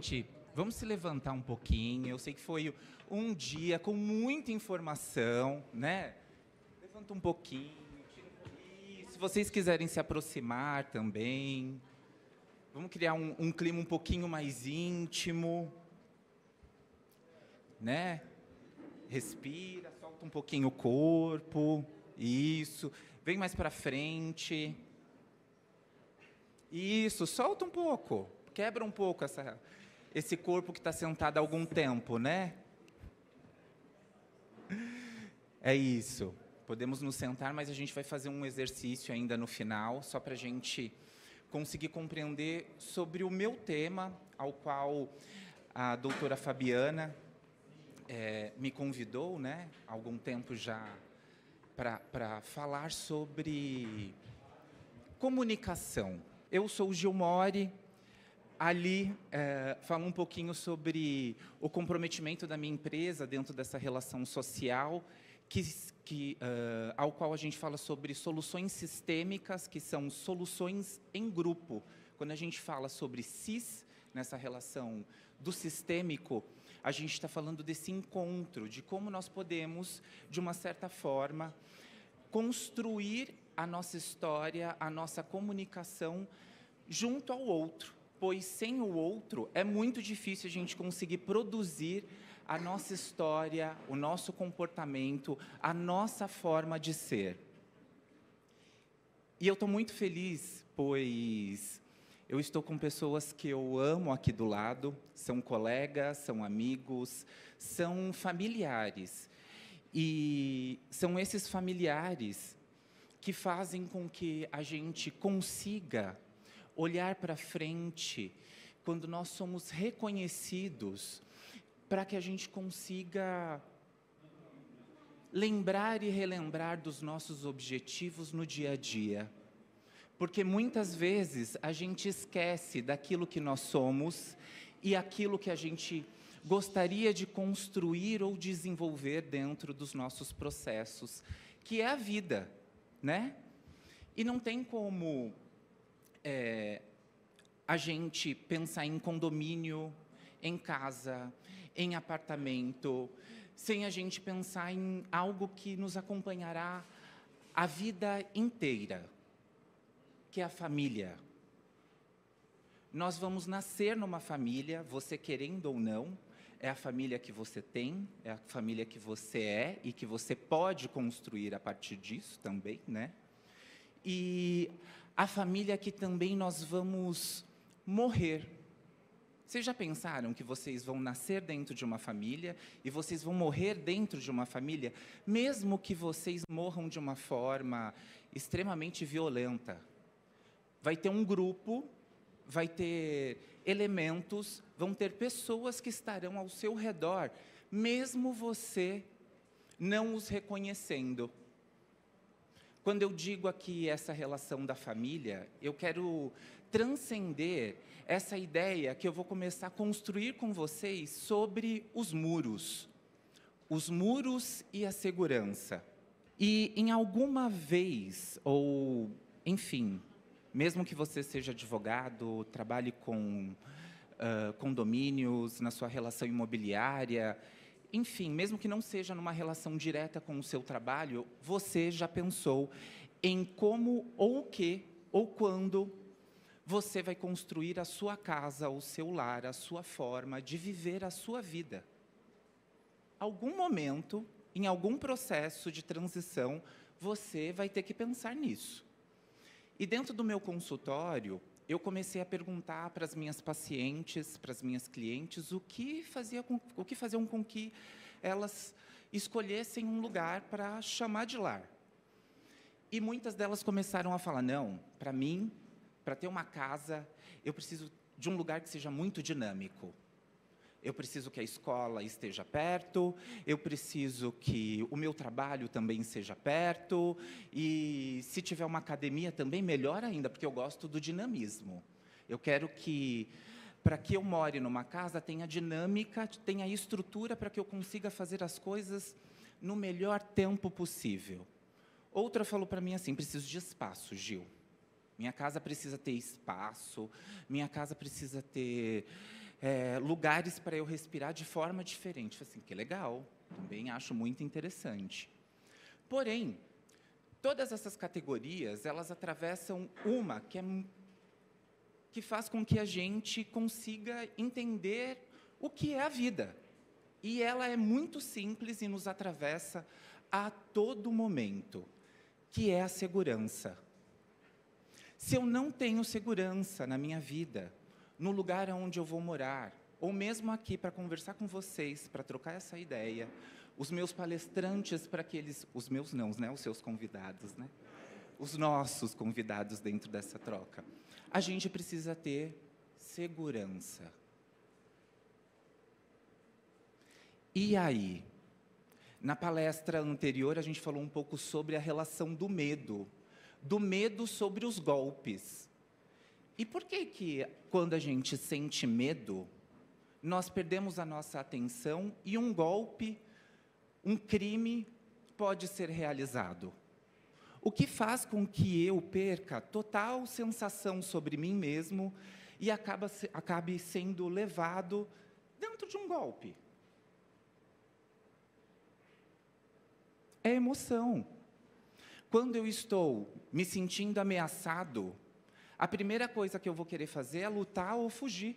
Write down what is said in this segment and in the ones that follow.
Gente, vamos se levantar um pouquinho. Eu sei que foi um dia com muita informação, né? Levanta um pouquinho. E se vocês quiserem se aproximar também, vamos criar um clima um pouquinho mais íntimo, né? Respira, solta um pouquinho o corpo. Isso. Vem mais para frente. Isso, solta um pouco. Quebra um pouco esse corpo que está sentado há algum tempo, né? É isso. Podemos nos sentar, mas a gente vai fazer um exercício ainda no final, só para a gente conseguir compreender sobre o meu tema, ao qual a doutora Fabiana me convidou, né, há algum tempo já, para falar sobre comunicação. Eu sou o Gil Mori. Ali, falo um pouquinho sobre o comprometimento da minha empresa dentro dessa relação social, ao qual a gente fala sobre soluções sistêmicas, que são soluções em grupo. Quando a gente fala sobre SIS, nessa relação do sistêmico, a gente está falando desse encontro, de como nós podemos, de uma certa forma, construir a nossa história, a nossa comunicação junto ao outro. Pois sem o outro é muito difícil a gente conseguir produzir a nossa história, o nosso comportamento, a nossa forma de ser. E eu estou muito feliz, pois eu estou com pessoas que eu amo aqui do lado, são colegas, são amigos, são familiares. E são esses familiares que fazem com que a gente consiga olhar para frente quando nós somos reconhecidos, para que a gente consiga lembrar e relembrar dos nossos objetivos no dia a dia. Porque muitas vezes a gente esquece daquilo que nós somos e aquilo que a gente gostaria de construir ou desenvolver dentro dos nossos processos, que é a vida, né? E não tem como a gente pensar em condomínio, em casa, em apartamento, sem a gente pensar em algo que nos acompanhará a vida inteira, que é a família. Nós vamos nascer numa família, você querendo ou não, é a família que você tem, é a família que você é e que você pode construir a partir disso também, né? E a família que também nós vamos morrer. Vocês já pensaram que vocês vão nascer dentro de uma família e vocês vão morrer dentro de uma família, mesmo que vocês morram de uma forma extremamente violenta? Vai ter um grupo, vai ter elementos, vão ter pessoas que estarão ao seu redor, mesmo você não os reconhecendo. Quando eu digo aqui essa relação da família, eu quero transcender essa ideia que eu vou começar a construir com vocês sobre os muros e a segurança. E em alguma vez, ou enfim, mesmo que você seja advogado, trabalhe com condomínios, na sua relação imobiliária, enfim, mesmo que não seja numa relação direta com o seu trabalho, você já pensou em como, ou o que, ou quando você vai construir a sua casa, o seu lar, a sua forma de viver a sua vida. Algum momento, em algum processo de transição, você vai ter que pensar nisso. E dentro do meu consultório, eu comecei a perguntar para as minhas pacientes, para as minhas clientes, o que faziam com que elas escolhessem um lugar para chamar de lar. E muitas delas começaram a falar, não, para mim, para ter uma casa, eu preciso de um lugar que seja muito dinâmico. Eu preciso que a escola esteja perto, eu preciso que o meu trabalho também seja perto, e se tiver uma academia também, melhor ainda, porque eu gosto do dinamismo. Eu quero que, para que eu more numa casa, tenha dinâmica, tenha estrutura para que eu consiga fazer as coisas no melhor tempo possível. Outra falou para mim assim, preciso de espaço, Gil. Minha casa precisa ter espaço, minha casa precisa ter lugares para eu respirar de forma diferente. Falei assim, que legal, também acho muito interessante. Porém, todas essas categorias, elas atravessam uma que faz com que a gente consiga entender o que é a vida. E ela é muito simples e nos atravessa a todo momento, que é a segurança. Se eu não tenho segurança na minha vida, no lugar onde eu vou morar, ou mesmo aqui para conversar com vocês, para trocar essa ideia, os meus palestrantes, para que eles... Os meus não, né? Os seus convidados, né? Os nossos convidados dentro dessa troca. A gente precisa ter segurança. E aí? Na palestra anterior, a gente falou um pouco sobre a relação do medo sobre os golpes. E por que, quando a gente sente medo, nós perdemos a nossa atenção e um golpe, um crime, pode ser realizado? O que faz com que eu perca total sensação sobre mim mesmo e acabe sendo levado dentro de um golpe? É emoção. Quando eu estou me sentindo ameaçado, a primeira coisa que eu vou querer fazer é lutar ou fugir.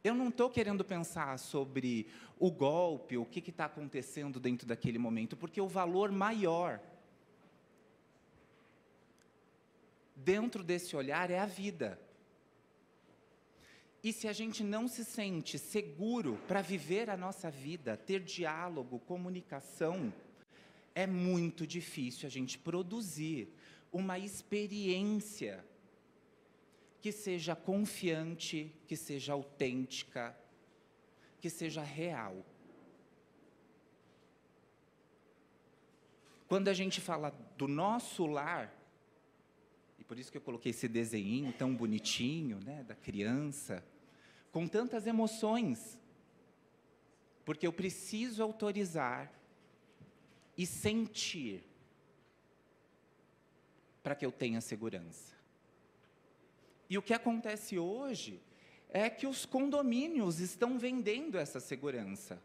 Eu não estou querendo pensar sobre o golpe, o que está acontecendo dentro daquele momento, porque o valor maior dentro desse olhar é a vida. E se a gente não se sente seguro para viver a nossa vida, ter diálogo, comunicação, é muito difícil a gente produzir uma experiência que seja confiante, que seja autêntica, que seja real. Quando a gente fala do nosso lar, e por isso que eu coloquei esse desenho tão bonitinho, né, da criança, com tantas emoções, porque eu preciso autorizar e sentir para que eu tenha segurança. E o que acontece hoje é que os condomínios estão vendendo essa segurança,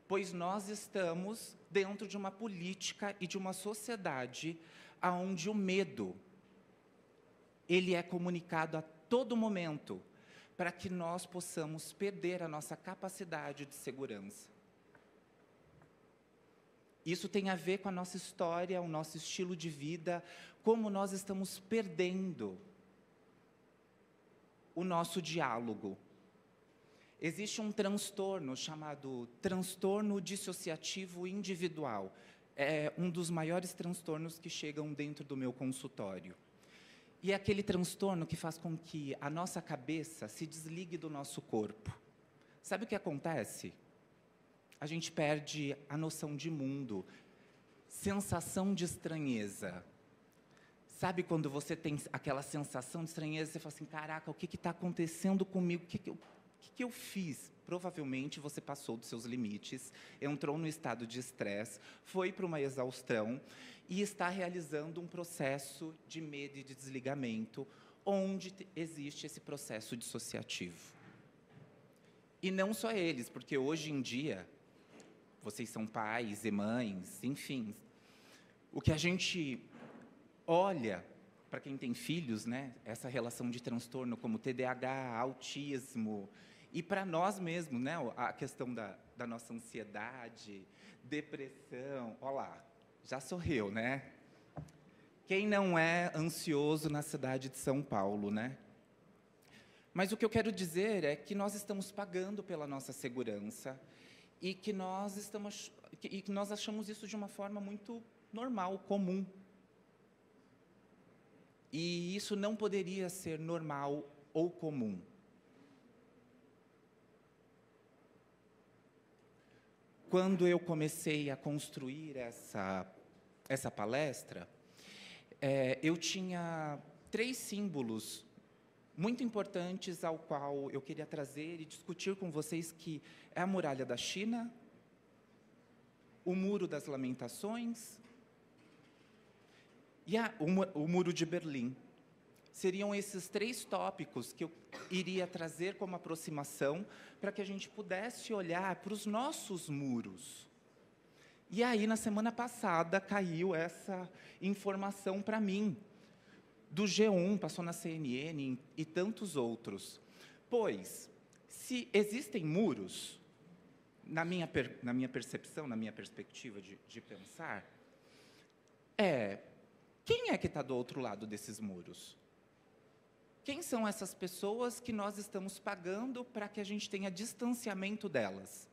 pois nós estamos dentro de uma política e de uma sociedade onde o medo, ele é comunicado a todo momento, para que nós possamos perder a nossa capacidade de segurança. Isso tem a ver com a nossa história, o nosso estilo de vida, como nós estamos perdendo o nosso diálogo. Existe um transtorno chamado transtorno dissociativo individual. É um dos maiores transtornos que chegam dentro do meu consultório. E é aquele transtorno que faz com que a nossa cabeça se desligue do nosso corpo. Sabe o que acontece? A gente perde a noção de mundo, sensação de estranheza. Sabe quando você tem aquela sensação de estranheza, você fala assim, caraca, o que está acontecendo comigo? O que eu fiz? Provavelmente você passou dos seus limites, entrou no estado de estresse, foi para uma exaustão e está realizando um processo de medo e de desligamento, onde existe esse processo dissociativo. E não só eles, porque hoje em dia, vocês são pais e mães, enfim, o que a gente olha, para quem tem filhos, né, essa relação de transtorno como TDAH, autismo, e para nós mesmos, né, a questão da nossa ansiedade, depressão, olha lá, já sorriu, né? Quem não é ansioso na cidade de São Paulo, né? Mas o que eu quero dizer é que nós estamos pagando pela nossa segurança e que nós achamos isso de uma forma muito normal, comum. E isso não poderia ser normal ou comum. Quando eu comecei a construir essa palestra, eu tinha 3 símbolos muito importantes ao qual eu queria trazer e discutir com vocês, que é a Muralha da China, o Muro das Lamentações e o Muro de Berlim. Seriam esses 3 tópicos que eu iria trazer como aproximação para que a gente pudesse olhar para os nossos muros. E aí, na semana passada, caiu essa informação para mim, do G1, passou na CNN e tantos outros. Pois, se existem muros, na minha percepção, na minha perspectiva de pensar, quem é que está do outro lado desses muros? Quem são essas pessoas que nós estamos pagando para que a gente tenha distanciamento delas?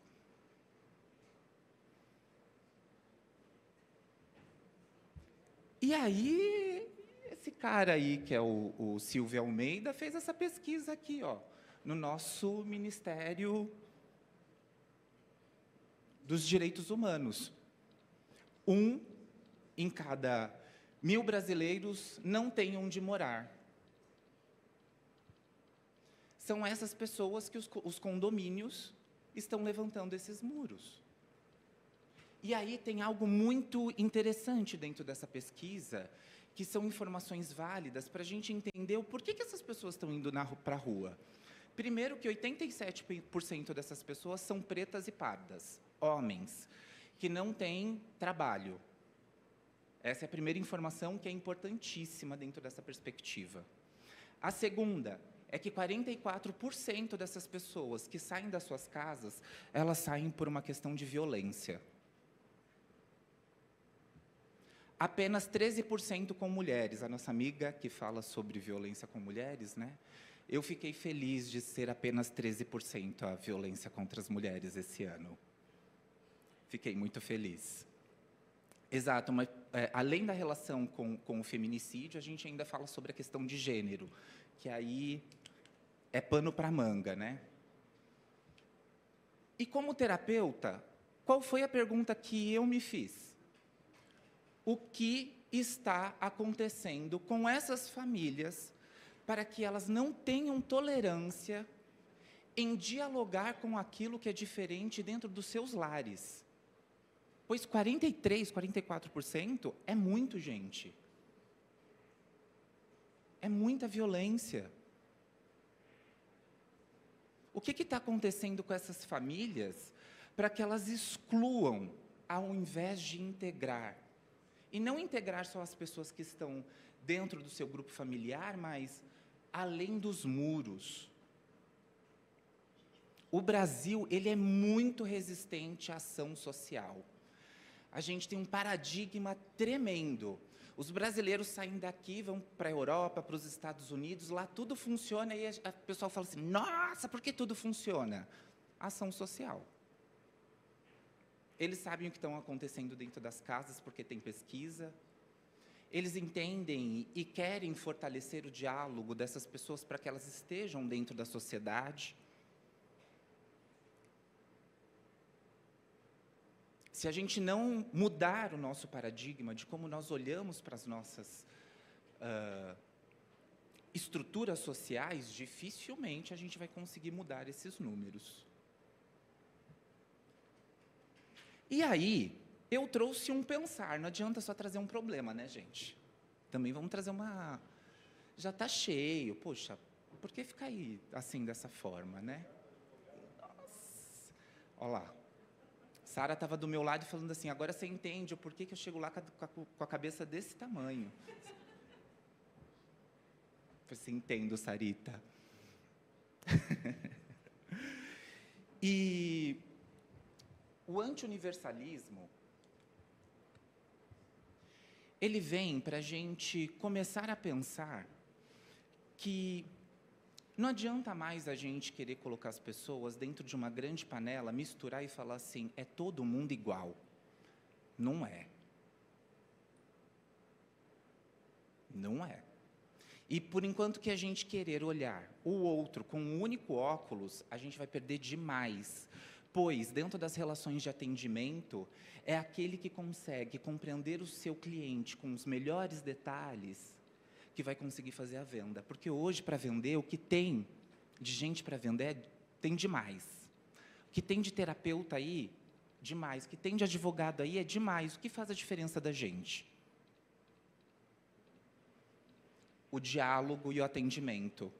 E aí, esse cara aí, que é o Silvio Almeida, fez essa pesquisa aqui, ó, no nosso Ministério dos Direitos Humanos. 1 em cada 1.000 brasileiros não tem onde morar. São essas pessoas que os condomínios estão levantando esses muros. E aí tem algo muito interessante dentro dessa pesquisa, que são informações válidas para a gente entender o porquê que essas pessoas estão indo para a rua. Primeiro que 87% dessas pessoas são pretas e pardas, homens, que não têm trabalho. Essa é a primeira informação que é importantíssima dentro dessa perspectiva. A segunda é que 44% dessas pessoas que saem das suas casas, elas saem por uma questão de violência. Apenas 13% com mulheres. A nossa amiga que fala sobre violência com mulheres, né? Eu fiquei feliz de ser apenas 13% a violência contra as mulheres esse ano. Fiquei muito feliz. Exato, mas além da relação com o feminicídio, a gente ainda fala sobre a questão de gênero, que aí é pano para manga, né? E como terapeuta, qual foi a pergunta que eu me fiz? O que está acontecendo com essas famílias para que elas não tenham tolerância em dialogar com aquilo que é diferente dentro dos seus lares? Pois 43%, 44% é muito, gente. É muita violência. O que está acontecendo com essas famílias para que elas excluam, ao invés de integrar? E não integrar só as pessoas que estão dentro do seu grupo familiar, mas além dos muros. O Brasil, ele é muito resistente à ação social. A gente tem um paradigma tremendo. Os brasileiros saem daqui, vão para a Europa, para os Estados Unidos, lá tudo funciona, e o pessoal fala assim, nossa, por que tudo funciona? Ação social. Eles sabem o que estão acontecendo dentro das casas, porque tem pesquisa. Eles entendem e querem fortalecer o diálogo dessas pessoas para que elas estejam dentro da sociedade. Se a gente não mudar o nosso paradigma de como nós olhamos para as nossas estruturas sociais, dificilmente a gente vai conseguir mudar esses números. E aí, eu trouxe um pensar, não adianta só trazer um problema, né, gente? Também vamos trazer uma... Já está cheio, poxa, por que ficar aí assim, dessa forma, né? Nossa, olha lá. Sara estava do meu lado falando assim, agora você entende o porquê que eu chego lá com a cabeça desse tamanho. Você entende, Sarita. E o anti-universalismo, ele vem para a gente começar a pensar que não adianta mais a gente querer colocar as pessoas dentro de uma grande panela, misturar e falar assim, é todo mundo igual. Não é. Não é. E por enquanto que a gente querer olhar o outro com um único óculos, a gente vai perder demais. Pois, dentro das relações de atendimento, é aquele que consegue compreender o seu cliente com os melhores detalhes que vai conseguir fazer a venda. Porque hoje, para vender, o que tem de gente para vender, tem demais. O que tem de terapeuta aí, demais. O que tem de advogado aí, é demais. O que faz a diferença da gente? o diálogo e o atendimento.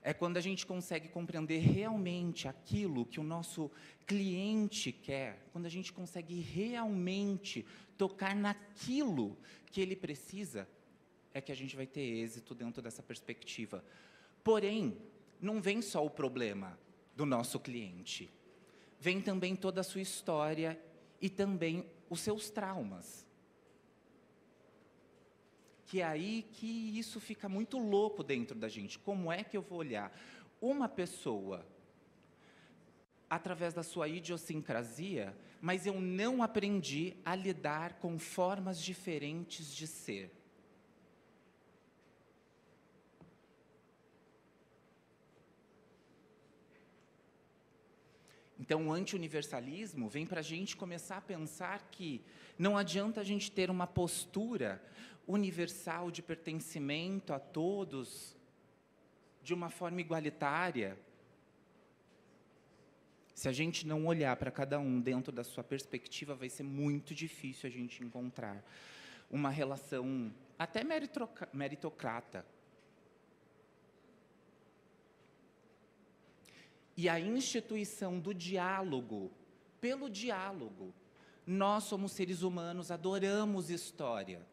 É quando a gente consegue compreender realmente aquilo que o nosso cliente quer, quando a gente consegue realmente tocar naquilo que ele precisa, é que a gente vai ter êxito dentro dessa perspectiva. Porém, não vem só o problema do nosso cliente, vem também toda a sua história e também os seus traumas. Que é aí que isso fica muito louco dentro da gente. Como é que eu vou olhar uma pessoa através da sua idiosincrasia, mas eu não aprendi a lidar com formas diferentes de ser? Então, o anti-universalismo vem para a gente começar a pensar que não adianta a gente ter uma postura universal de pertencimento a todos, de uma forma igualitária, se a gente não olhar para cada um dentro da sua perspectiva, vai ser muito difícil a gente encontrar uma relação até meritocrata. E a instituição do diálogo, pelo diálogo, nós somos seres humanos, adoramos história.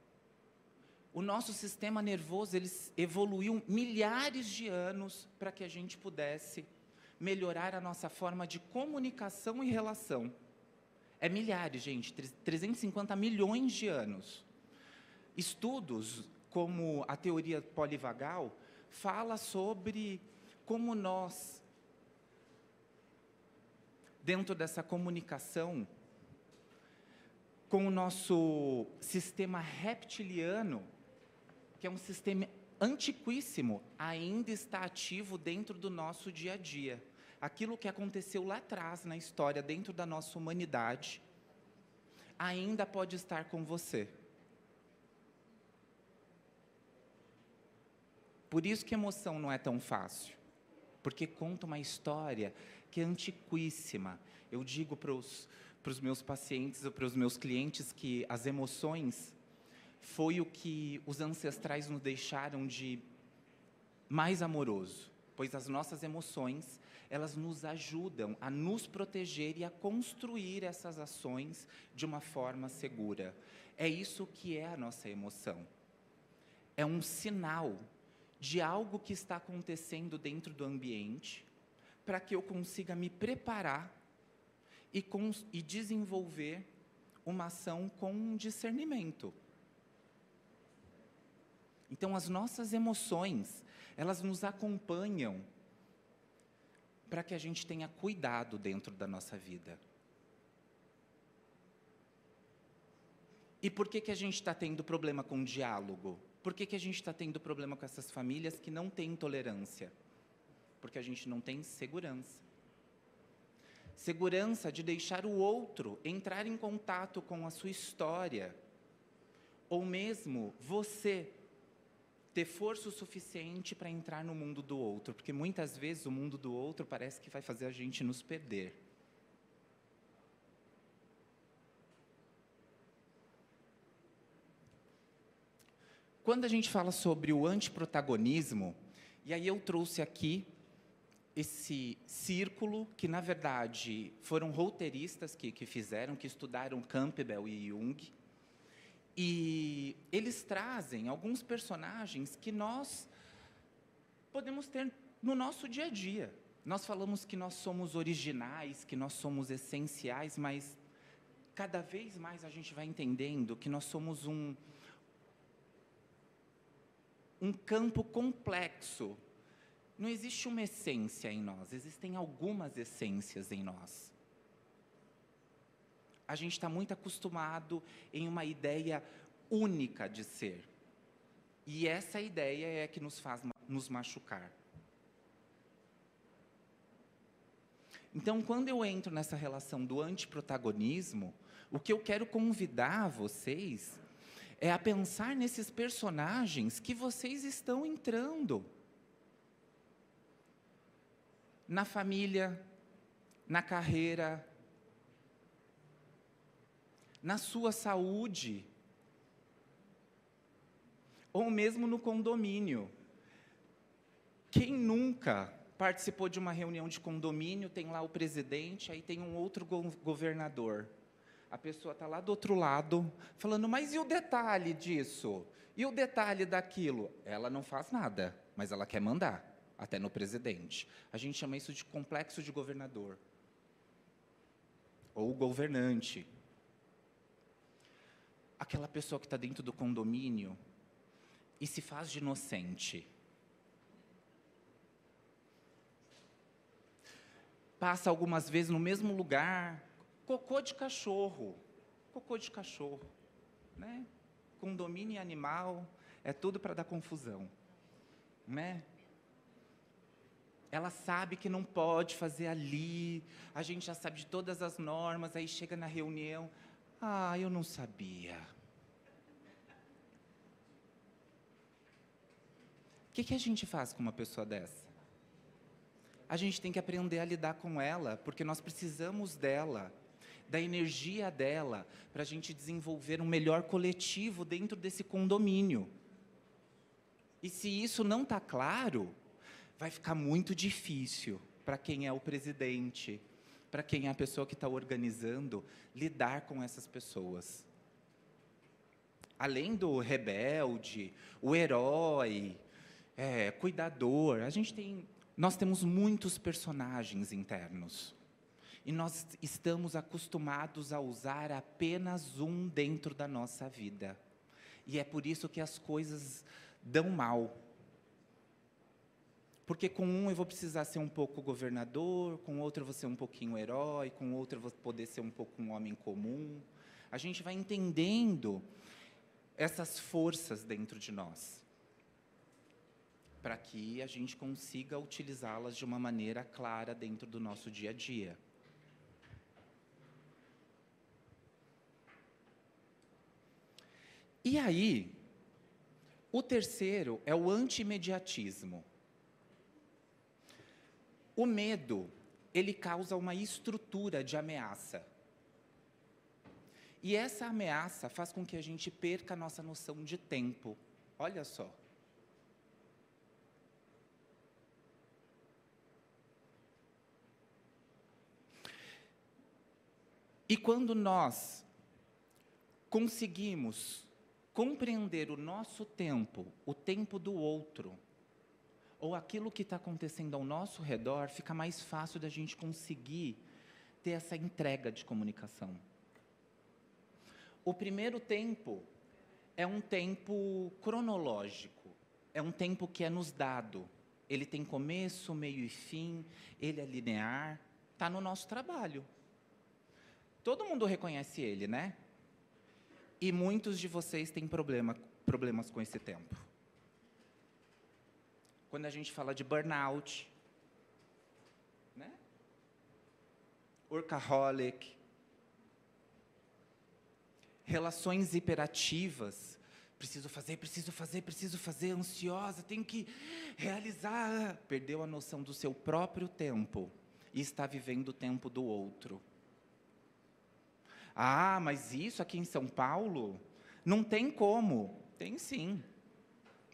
O nosso sistema nervoso ele evoluiu milhares de anos para que a gente pudesse melhorar a nossa forma de comunicação e relação. É milhares, gente, 350 milhões de anos. Estudos como a teoria polivagal fala sobre como nós, dentro dessa comunicação, com o nosso sistema reptiliano, que é um sistema antiquíssimo, ainda está ativo dentro do nosso dia a dia. Aquilo que aconteceu lá atrás na história, dentro da nossa humanidade, ainda pode estar com você. Por isso que emoção não é tão fácil, porque conta uma história que é antiquíssima. Eu digo para os meus pacientes ou para os meus clientes que as emoções foi o que os ancestrais nos deixaram de mais amoroso, pois as nossas emoções, elas nos ajudam a nos proteger e a construir essas ações de uma forma segura. É isso que é a nossa emoção. É um sinal de algo que está acontecendo dentro do ambiente, para que eu consiga me preparar e desenvolver uma ação com discernimento. Então, as nossas emoções, elas nos acompanham para que a gente tenha cuidado dentro da nossa vida. E por que a gente está tendo problema com o diálogo? Por que a gente está tendo problema com essas famílias que não têm tolerância? Porque a gente não tem segurança. Segurança de deixar o outro entrar em contato com a sua história, ou mesmo você ter força o suficiente para entrar no mundo do outro, porque muitas vezes o mundo do outro parece que vai fazer a gente nos perder. Quando a gente fala sobre o antiprotagonismo, e aí eu trouxe aqui esse círculo, que na verdade foram roteiristas que fizeram, que estudaram Campbell e Jung, e eles trazem alguns personagens que nós podemos ter no nosso dia a dia. Nós falamos que nós somos originais, que nós somos essenciais, mas cada vez mais a gente vai entendendo que nós somos um campo complexo. Não existe uma essência em nós, existem algumas essências em nós. A gente está muito acostumado em uma ideia única de ser. E essa ideia é que nos faz nos machucar. Então, quando eu entro nessa relação do antiprotagonismo, o que eu quero convidar vocês é a pensar nesses personagens que vocês estão entrando. Na família, na carreira, na sua saúde. Ou mesmo no condomínio. Quem nunca participou de uma reunião de condomínio, tem lá o presidente, aí tem um outro governador. A pessoa está lá do outro lado, falando, mas e o detalhe disso? E o detalhe daquilo? Ela não faz nada, mas ela quer mandar, até no presidente. A gente chama isso de complexo de governador. Ou governante. Aquela pessoa que está dentro do condomínio e se faz de inocente. Passa algumas vezes no mesmo lugar, cocô de cachorro, né? Condomínio e animal, é tudo para dar confusão, né? Ela sabe que não pode fazer ali, a gente já sabe de todas as normas, aí chega na reunião, eu não sabia. O que a gente faz com uma pessoa dessa? A gente tem que aprender a lidar com ela, porque nós precisamos dela, da energia dela, para a gente desenvolver um melhor coletivo dentro desse condomínio. E se isso não está claro, vai ficar muito difícil para quem é o presidente, para quem é a pessoa que está organizando, lidar com essas pessoas. Além do rebelde, o herói, cuidador, nós temos muitos personagens internos. E nós estamos acostumados a usar apenas um dentro da nossa vida. E é por isso que as coisas dão mal. Porque com um eu vou precisar ser um pouco governador, com outro eu vou ser um pouquinho herói, com outro eu vou poder ser um pouco um homem comum. A gente vai entendendo essas forças dentro de nós, para que a gente consiga utilizá-las de uma maneira clara dentro do nosso dia a dia. E aí, o terceiro é o anti-imediatismo. O medo, ele causa uma estrutura de ameaça. E essa ameaça faz com que a gente perca a nossa noção de tempo. Olha só. E quando nós conseguimos compreender o nosso tempo, o tempo do outro, ou aquilo que está acontecendo ao nosso redor, fica mais fácil da gente conseguir ter essa entrega de comunicação. O primeiro tempo é um tempo cronológico, é um tempo que é nos dado. Ele tem começo, meio e fim, ele é linear, está no nosso trabalho. Todo mundo reconhece ele, né? E muitos de vocês têm problemas com esse tempo. Quando a gente fala de burnout, né? Workaholic, relações hiperativas, preciso fazer, ansiosa, tenho que realizar. Perdeu a noção do seu próprio tempo e está vivendo o tempo do outro. Mas isso aqui em São Paulo não tem como. Tem sim.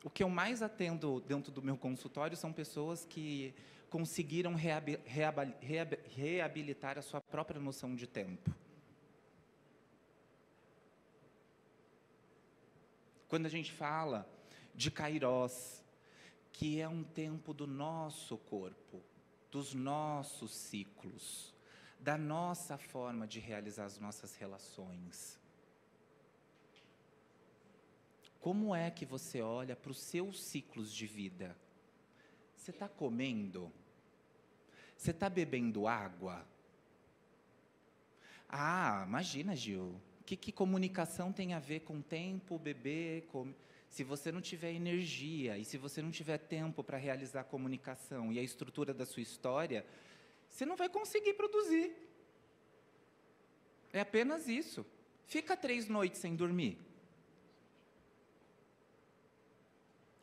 O que eu mais atendo dentro do meu consultório são pessoas que conseguiram reabilitar a sua própria noção de tempo. Quando a gente fala de Kairos, que é um tempo do nosso corpo, dos nossos ciclos, da nossa forma de realizar as nossas relações. Como é que você olha para os seus ciclos de vida? Você está comendo? Você está bebendo água? Imagina, Gil, o que comunicação tem a ver com tempo, beber, comer? Se você não tiver energia e se você não tiver tempo para realizar a comunicação e a estrutura da sua história, você não vai conseguir produzir. É apenas isso. Fica 3 noites sem dormir.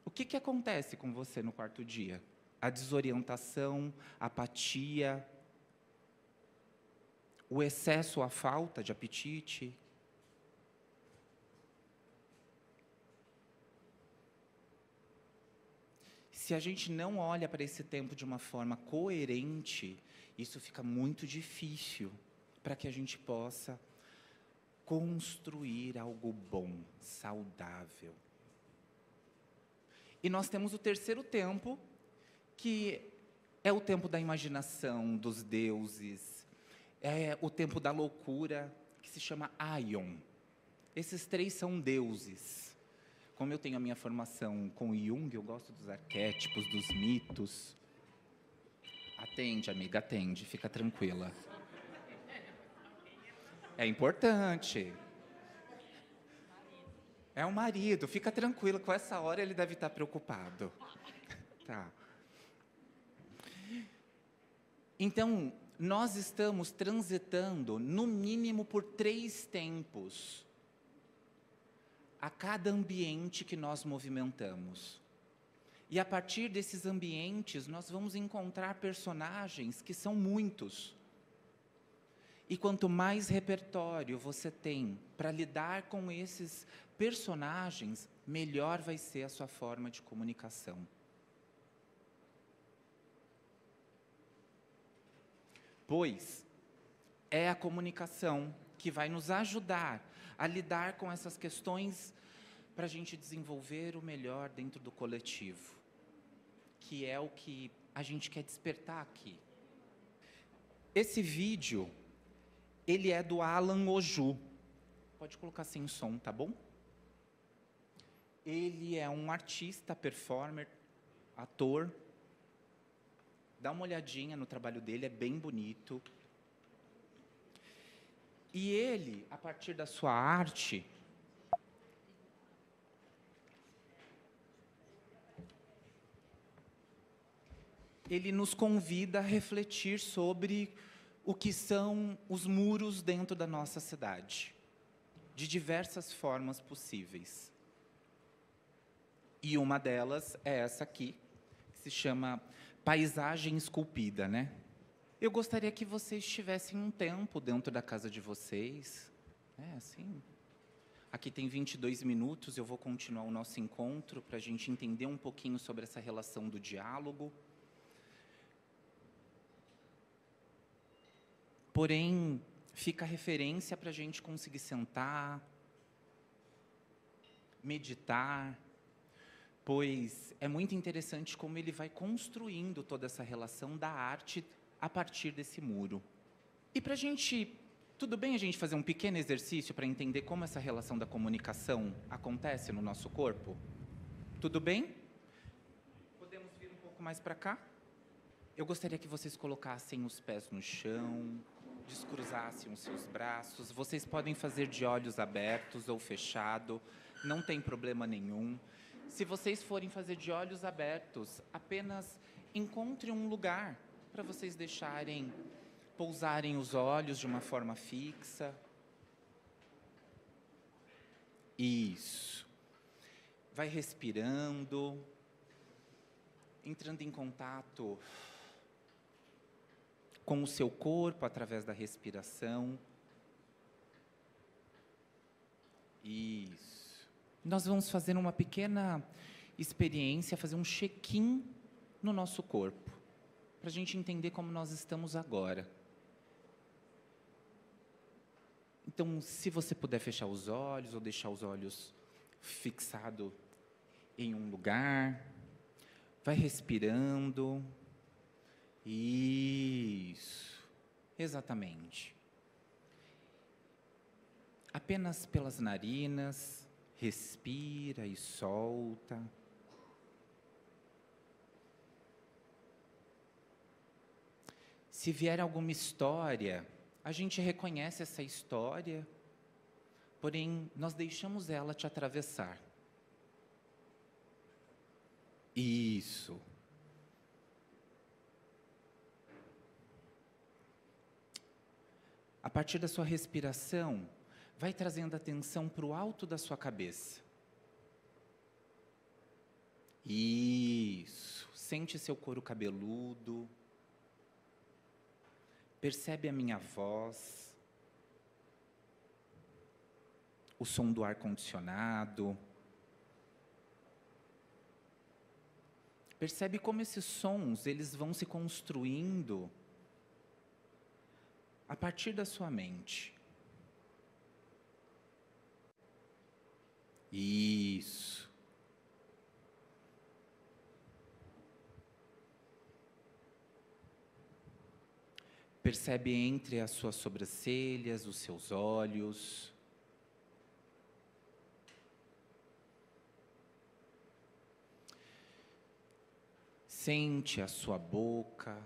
O que acontece com você no quarto dia? A desorientação, a apatia, o excesso, a falta de apetite. Se a gente não olha para esse tempo de uma forma coerente, isso fica muito difícil para que a gente possa construir algo bom, saudável. E nós temos o terceiro tempo, que é o tempo da imaginação, dos deuses, é o tempo da loucura, que se chama Aion. Esses três são deuses. Como eu tenho a minha formação com Jung, eu gosto dos arquétipos, dos mitos. Atende, amiga, atende, fica tranquila. É importante. É o marido, fica tranquila, com essa hora ele deve estar preocupado. Tá. Então, nós estamos transitando, no mínimo, por 3 tempos, a cada ambiente que nós movimentamos. E a partir desses ambientes, nós vamos encontrar personagens que são muitos. E quanto mais repertório você tem para lidar com esses personagens, melhor vai ser a sua forma de comunicação. Pois é a comunicação que vai nos ajudar a lidar com essas questões para a gente desenvolver o melhor dentro do coletivo, que é o que a gente quer despertar aqui. Esse vídeo, ele é do Alan Oju. Pode colocar sem som, tá bom? Ele é um artista, performer, ator. Dá uma olhadinha no trabalho dele, é bem bonito. E ele, a partir da sua arte, ele nos convida a refletir sobre o que são os muros dentro da nossa cidade, de diversas formas possíveis. E uma delas é essa aqui, que se chama paisagem esculpida, né? Eu gostaria que vocês tivessem um tempo dentro da casa de vocês, assim. Aqui tem 22 minutos, eu vou continuar o nosso encontro para a gente entender um pouquinho sobre essa relação do diálogo. Porém, fica a referência para a gente conseguir sentar, meditar, pois é muito interessante como ele vai construindo toda essa relação da arte a partir desse muro. E para a gente, tudo bem a gente fazer um pequeno exercício para entender como essa relação da comunicação acontece no nosso corpo? Tudo bem? Podemos vir um pouco mais para cá? Eu gostaria que vocês colocassem os pés no chão, descruzassem os seus braços. Vocês podem fazer de olhos abertos ou fechado, não tem problema nenhum. Se vocês forem fazer de olhos abertos, apenas encontre um lugar para vocês deixarem, pousarem os olhos de uma forma fixa. Isso. Vai respirando, entrando em contato com o seu corpo através da respiração. Isso. Nós vamos fazer uma pequena experiência, fazer um check-in no nosso corpo, para a gente entender como nós estamos agora. Então, se você puder fechar os olhos ou deixar os olhos fixados em um lugar, vai respirando. Isso, exatamente. Apenas pelas narinas, respira e solta. Se vier alguma história, a gente reconhece essa história, porém, nós deixamos ela te atravessar. Isso. A partir da sua respiração, vai trazendo atenção para o alto da sua cabeça. Isso. Sente seu couro cabeludo. Percebe a minha voz. O som do ar-condicionado. Percebe como esses sons, eles vão se construindo a partir da sua mente. Isso. Percebe entre as suas sobrancelhas, os seus olhos. Sente a sua boca,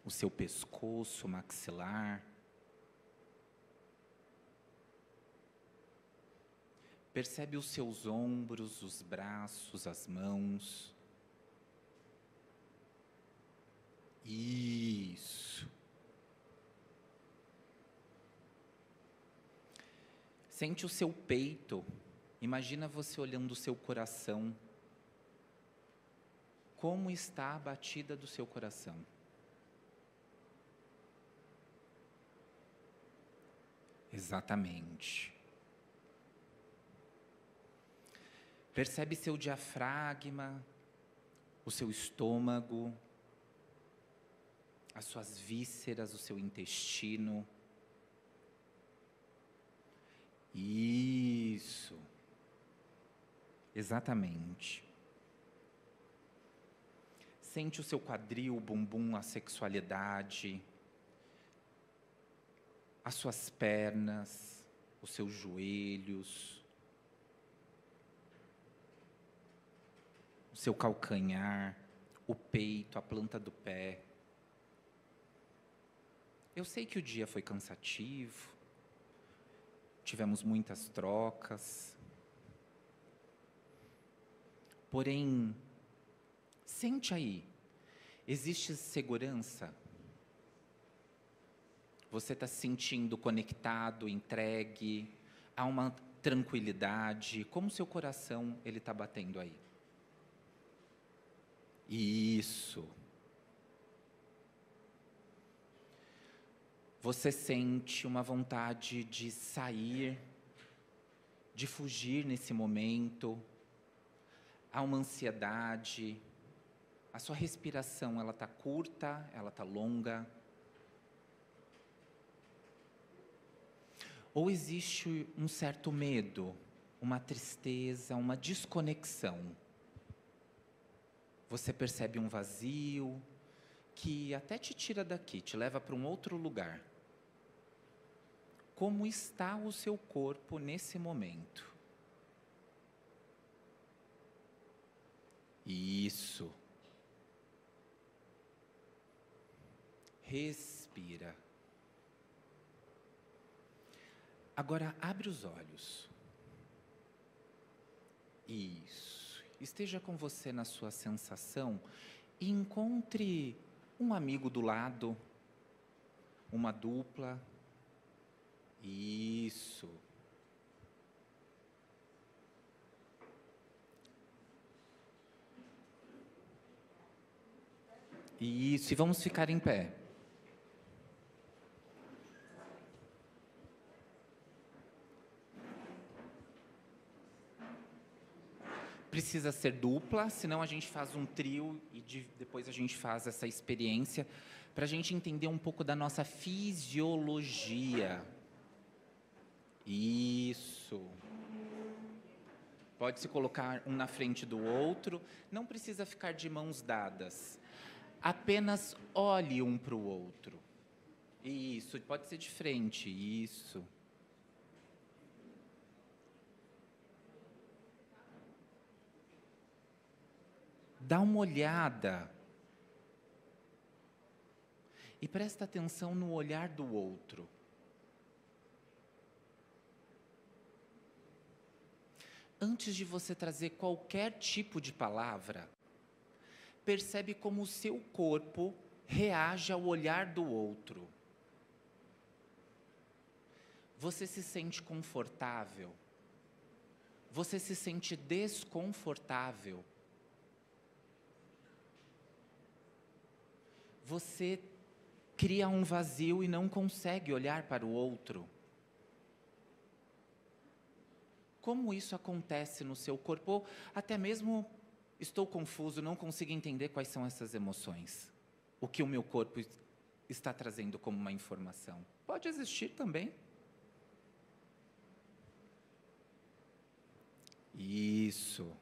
o seu pescoço, maxilar. Percebe os seus ombros, os braços, as mãos. Isso. Sente o seu peito. Imagina você olhando o seu coração. Como está a batida do seu coração? Exatamente. Percebe seu diafragma, o seu estômago, as suas vísceras, o seu intestino. Isso. Exatamente. Sente o seu quadril, o bumbum, a sexualidade, as suas pernas, os seus joelhos, o seu calcanhar, o peito, a planta do pé. Eu sei que o dia foi cansativo, tivemos muitas trocas, porém, sente aí, existe segurança? Você está se sentindo conectado, entregue, há uma tranquilidade? Como seu coração ele está batendo aí? Isso. Você sente uma vontade de sair, de fugir nesse momento? Há uma ansiedade? A sua respiração, ela está curta, ela está longa? Ou existe um certo medo, uma tristeza, uma desconexão? Você percebe um vazio que até te tira daqui, te leva para um outro lugar. Como está o seu corpo nesse momento? Isso. Respira. Agora abre os olhos. Isso. Esteja com você na sua sensação e encontre um amigo do lado, uma dupla. Isso. Isso, e vamos ficar em pé. Precisa ser dupla, senão a gente faz um trio e depois a gente faz essa experiência para a gente entender um pouco da nossa fisiologia. Isso. Pode se colocar um na frente do outro, não precisa ficar de mãos dadas. Apenas olhe um para o outro. Isso, pode ser de frente, isso. Dá uma olhada. E presta atenção no olhar do outro. Antes de você trazer qualquer tipo de palavra, percebe como o seu corpo reage ao olhar do outro. Você se sente confortável? Você se sente desconfortável? Você cria um vazio e não consegue olhar para o outro? Como isso acontece no seu corpo, ou até mesmo Estou confuso, não consigo entender quais são essas emoções. O que o meu corpo está trazendo como uma informação. Pode existir também. Isso.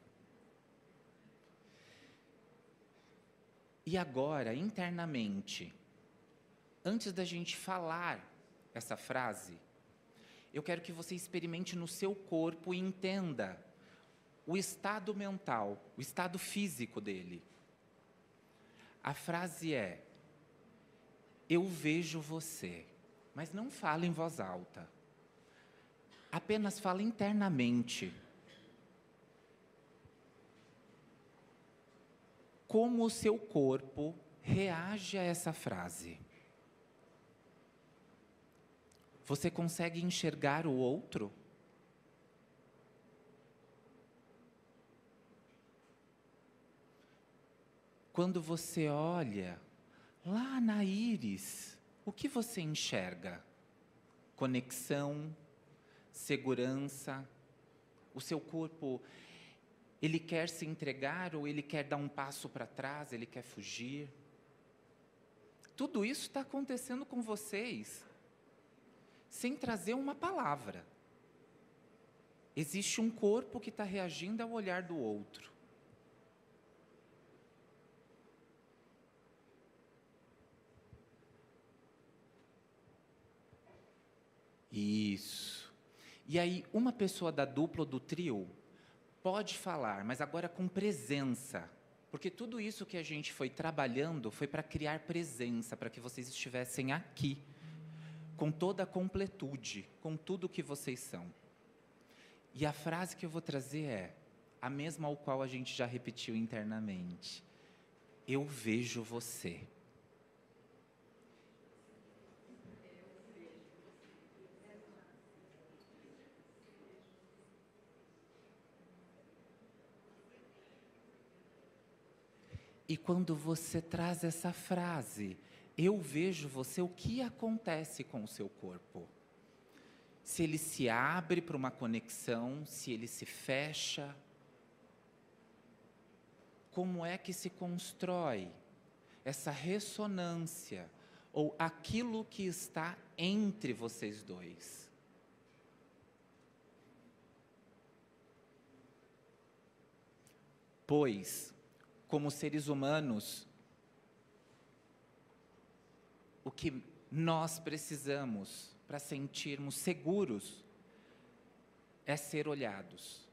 E agora, internamente, antes da gente falar essa frase, eu quero que você experimente no seu corpo e entenda o estado mental, o estado físico dele. A frase é: eu vejo você, mas não fala em voz alta. Apenas fala internamente. Como o seu corpo reage a essa frase? Você consegue enxergar o outro? Quando você olha lá na íris, o que você enxerga? Conexão, segurança. O seu corpo, ele quer se entregar ou ele quer dar um passo para trás, ele quer fugir? Tudo isso está acontecendo com vocês, sem trazer uma palavra. Existe um corpo que está reagindo ao olhar do outro. Isso. E aí, uma pessoa da dupla ou do trio pode falar, mas agora com presença. Porque tudo isso que a gente foi trabalhando foi para criar presença, para que vocês estivessem aqui, com toda a completude, com tudo que vocês são. E a frase que eu vou trazer é a mesma ao qual a gente já repetiu internamente. Eu vejo você. E quando você traz essa frase, eu vejo você, o que acontece com o seu corpo? Se ele se abre para uma conexão, se ele se fecha, como é que se constrói essa ressonância, ou aquilo que está entre vocês dois? Pois, como seres humanos, o que nós precisamos para sentirmos seguros é ser olhados,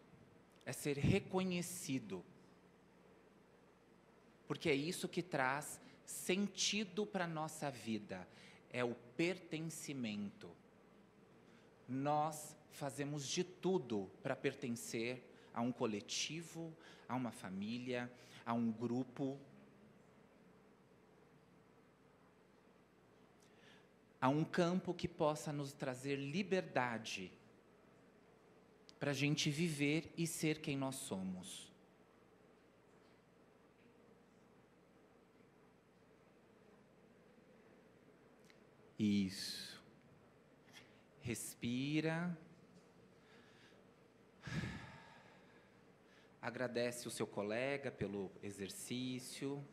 é ser reconhecido, porque é isso que traz sentido para a nossa vida, é o pertencimento. Nós fazemos de tudo para pertencer a um coletivo, a uma família, a um grupo, a um campo que possa nos trazer liberdade para a gente viver e ser quem nós somos. Isso. Respira. Agradece o seu colega pelo exercício.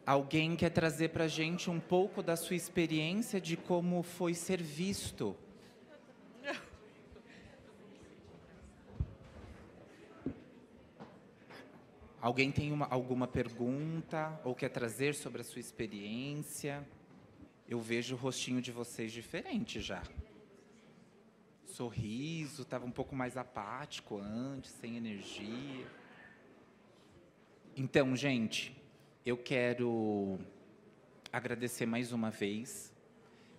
Alguém quer trazer para a gente um pouco da sua experiência de como foi ser visto? Alguém tem alguma pergunta ou quer trazer sobre a sua experiência? Eu vejo o rostinho de vocês diferente já. Sorriso, estava um pouco mais apático antes, sem energia. Então, gente, eu quero agradecer mais uma vez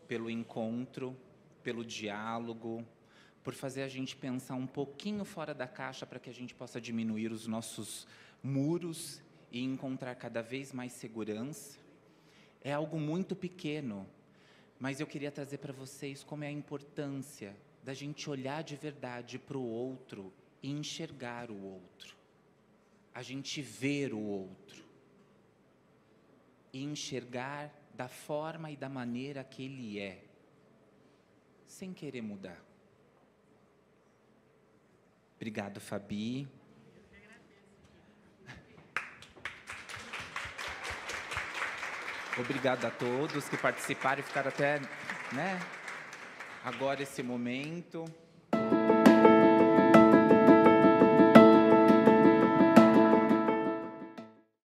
pelo encontro, pelo diálogo, por fazer a gente pensar um pouquinho fora da caixa para que a gente possa diminuir os nossos muros e encontrar cada vez mais segurança. É algo muito pequeno, mas eu queria trazer para vocês como é a importância da gente olhar de verdade para o outro e enxergar o outro. A gente ver o outro. E enxergar da forma e da maneira que ele é, sem querer mudar. Obrigado, Fabi. Obrigado a todos que participaram e ficaram até, agora esse momento.